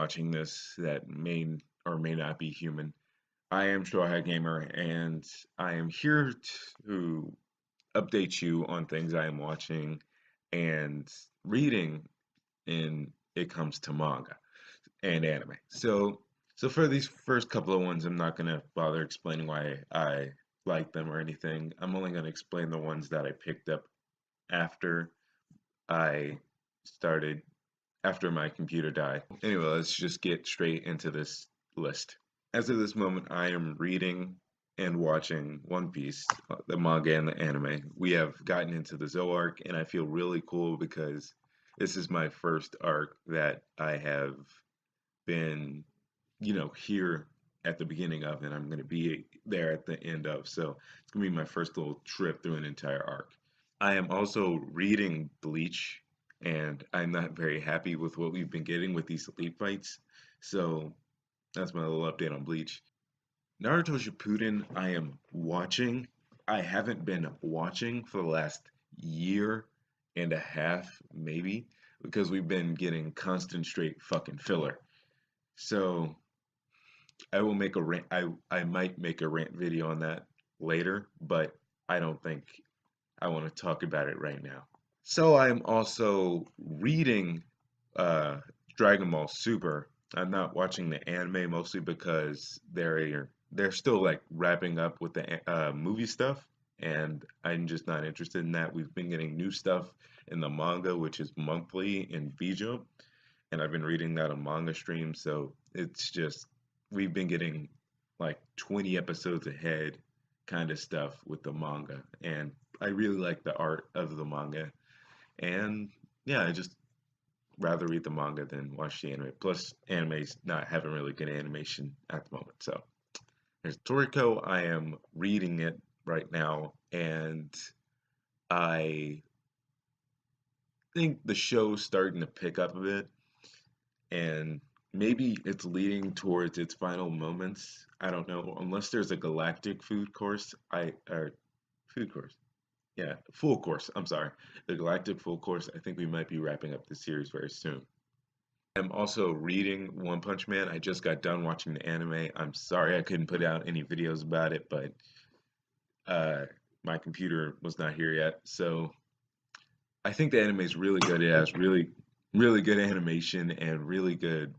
watching this that may or may not be human. I am Straw Gamer, and I am here to update you on things I am watching and reading in it comes to manga and anime. So for these first couple of ones, I'm not gonna bother explaining why I like them or anything. I'm only gonna explain the ones that I picked up after I started after my computer died. Anyway, let's just get straight into this list. As of this moment, I am reading and watching One Piece, the manga and the anime. We have gotten into the Zoe arc, and I feel really cool because this is my first arc that I have been, here at the beginning of, and I'm going to be there at the end of. So it's going to be my first little trip through an entire arc. I am also reading Bleach, and I'm not very happy with what we've been getting with these elite fights. So that's my little update on Bleach. Naruto Shippuden, I am watching. I haven't been watching for the last year and a half, maybe, because we've been getting constant straight fucking filler. So I will make a rant. I might make a rant video on that later, but I don't think I want to talk about it right now. So I'm also reading uh, Dragon Ball Super. I'm not watching the anime mostly because they're still like wrapping up with the movie stuff, and I'm just not interested in that. We've been getting new stuff in the manga, which is monthly in Vijo, and I've been reading that on manga stream. So it's just we've been getting like 20 episodes ahead kind of stuff with the manga, and I really like the art of the manga. And yeah, I just rather read the manga than watch the anime. Plus, anime's not having really good animation at the moment. So there's Toriko. I am reading it right now, and I think the show's starting to pick up a bit, and maybe it's leading towards its final moments. I don't know, unless there's a galactic food course. Or food course. Yeah, full course. I'm sorry. The Galactic full course. I think we might be wrapping up the series very soon. I'm also reading One Punch Man. I just got done watching the anime. I'm sorry I couldn't put out any videos about it, but uh, my computer was not here yet. So I think the anime is really good. It has really good animation and really good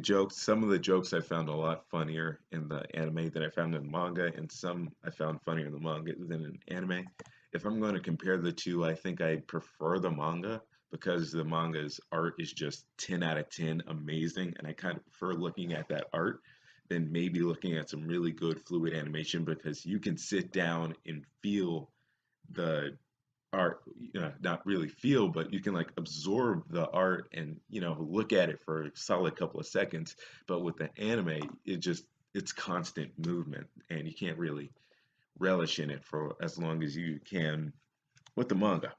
jokes. Some of the jokes I found a lot funnier in the anime than I found in the manga, and some I found funnier in the manga than in anime. If I'm going to compare the two, I think I prefer the manga because the manga's art is just 10 out of 10 amazing, and I kind of prefer looking at that art than maybe looking at some really good fluid animation because you can sit down and feel the art, not really feel, but you can like absorb the art and look at it for a solid couple of seconds. But with the anime, it's constant movement, and you can't really relish in it for as long as you can with the manga.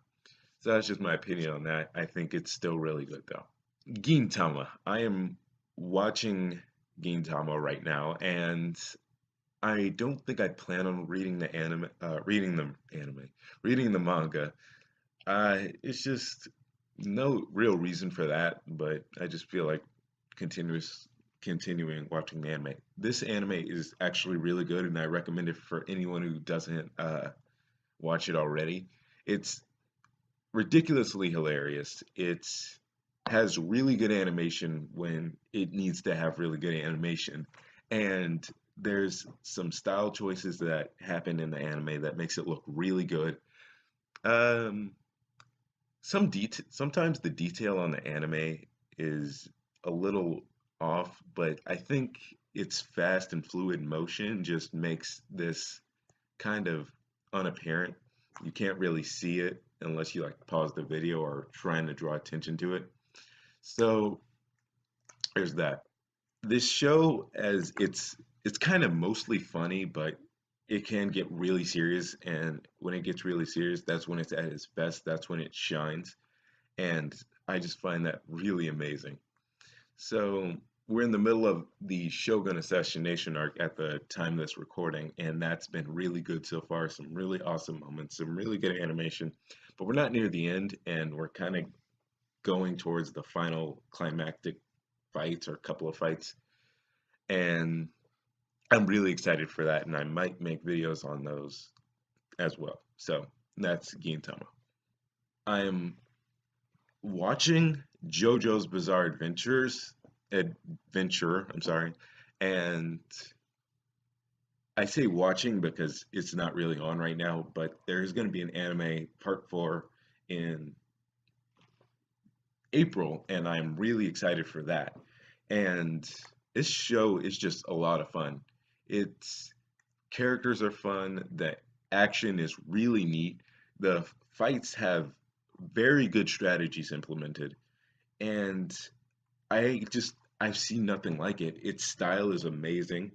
So that's just my opinion on that. I think it's still really good though. Gintama. I am watching Gintama right now, and I don't think I plan on reading the manga. It's just no real reason for that, but I just feel like continuous continuing watching the anime. This anime is actually really good, and I recommend it for anyone who doesn't watch it already. It's ridiculously hilarious. It has really good animation when it needs to have really good animation, and there's some style choices that happen in the anime that makes it look really good. Um, sometimes the detail on the anime is a little off, but I think its fast and fluid motion just makes this kind of unapparent. You can't really see it unless you like pause the video or trying to draw attention to it. So there's that. This show, as it's kind of mostly funny, but it can get really serious, and when it gets really serious, that's when it's at its best. That's when it shines, and I just find that really amazing. So we're in the middle of the Shogun Assassination arc at the time of this recording, and that's been really good so far. Some really awesome moments, some really good animation, but we're not near the end, and we're kind of going towards the final climactic fights or a couple of fights, and I'm really excited for that, and I might make videos on those as well. So that's Gintama. I'm watching JoJo's Bizarre Adventure, I'm sorry, and I say watching because it's not really on right now, but there's going to be an anime part 4 in April, and I'm really excited for that. And this show is just a lot of fun. Its characters are fun, the action is really neat, the fights have very good strategies implemented, and I've seen nothing like it. Its style is amazing.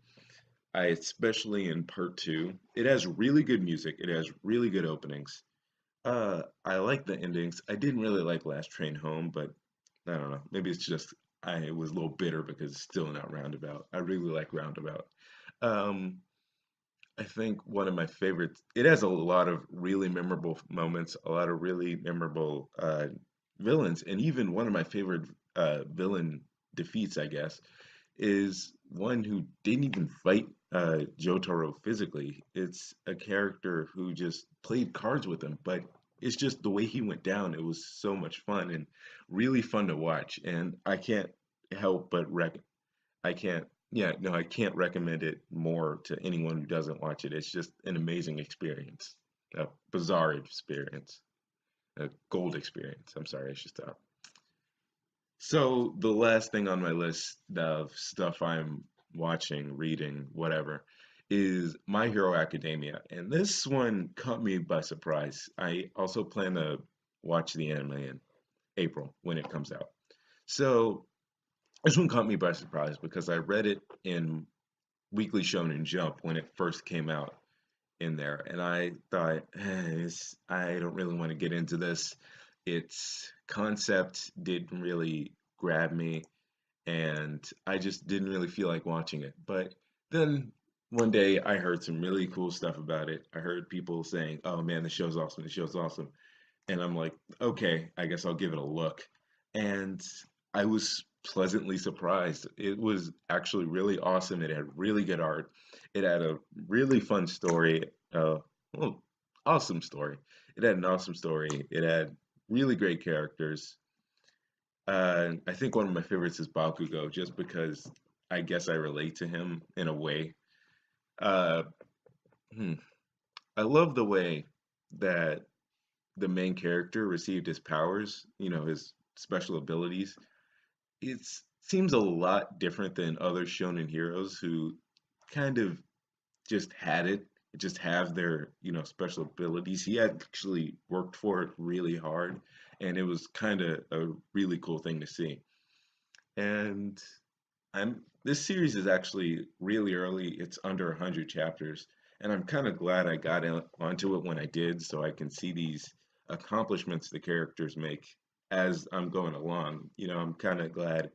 I especially in part 2. It has really good music. It has really good openings. I like the endings. I didn't really like Last Train Home, but I don't know. Maybe it's just I was a little bitter because it's still not Roundabout. I really like Roundabout. Um, I think one of my favorites. It has a lot of really memorable moments, a lot of really memorable villains, and even one of my favorite villain defeats, I guess, is one who didn't even fight Jotaro physically. It's a character who just played cards with him, but it's just the way he went down. It was so much fun and really fun to watch. And I can't help but I can't, yeah, no, I can't recommend it more to anyone who doesn't watch it. It's just an amazing experience, a bizarre experience, a gold experience. I'm sorry, I should stop. So the last thing on my list of stuff I'm watching, reading, whatever, is My Hero Academia. And this one caught me by surprise. I also plan to watch the anime in April when it comes out. So this one caught me by surprise because I read it in Weekly Shonen Jump when it first came out in there, and I thought, I don't really want to get into this. Its concept didn't really grab me, and I just didn't really feel like watching it. But then one day I heard some really cool stuff about it. I heard people saying, "Oh man, the show's awesome! The show's awesome!" And I'm like, "Okay, I guess I'll give it a look." And I was pleasantly surprised. It was actually really awesome. It had really good art. It had a really fun story. Well, awesome story. It had an awesome story. It had really great characters. I think one of my favorites is Bakugo, just because I guess I relate to him in a way. Uh, hmm, I love the way that the main character received his powers, his special abilities. It seems a lot different than other shonen heroes who kind of just had it, just have their, special abilities. He actually worked for it really hard, and it was kind of a really cool thing to see. And this series is actually really early. It's under 100 chapters, and I'm kind of glad I got onto it when I did, so I can see these accomplishments the characters make as I'm going along. I'm kind of glad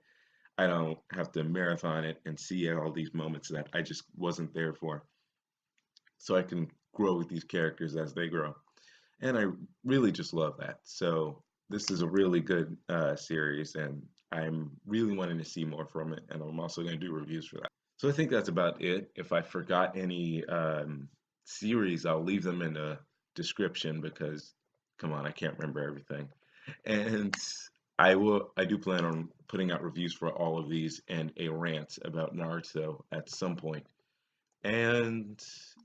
I don't have to marathon it and see all these moments that I just wasn't there for, so I can grow with these characters as they grow. And I really just love that. So this is a really good series, and I'm really wanting to see more from it. And I'm also going to do reviews for that. So I think that's about it. If I forgot any series, I'll leave them in the description because, come on, I can't remember everything. And I do plan on putting out reviews for all of these and a rant about Naruto at some point. And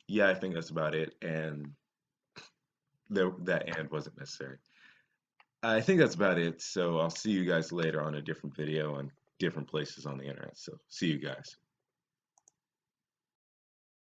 yeah, I think that's about it. And that and wasn't necessary. I think that's about it. So I'll see you guys later on a different video on different places on the internet. So see you guys.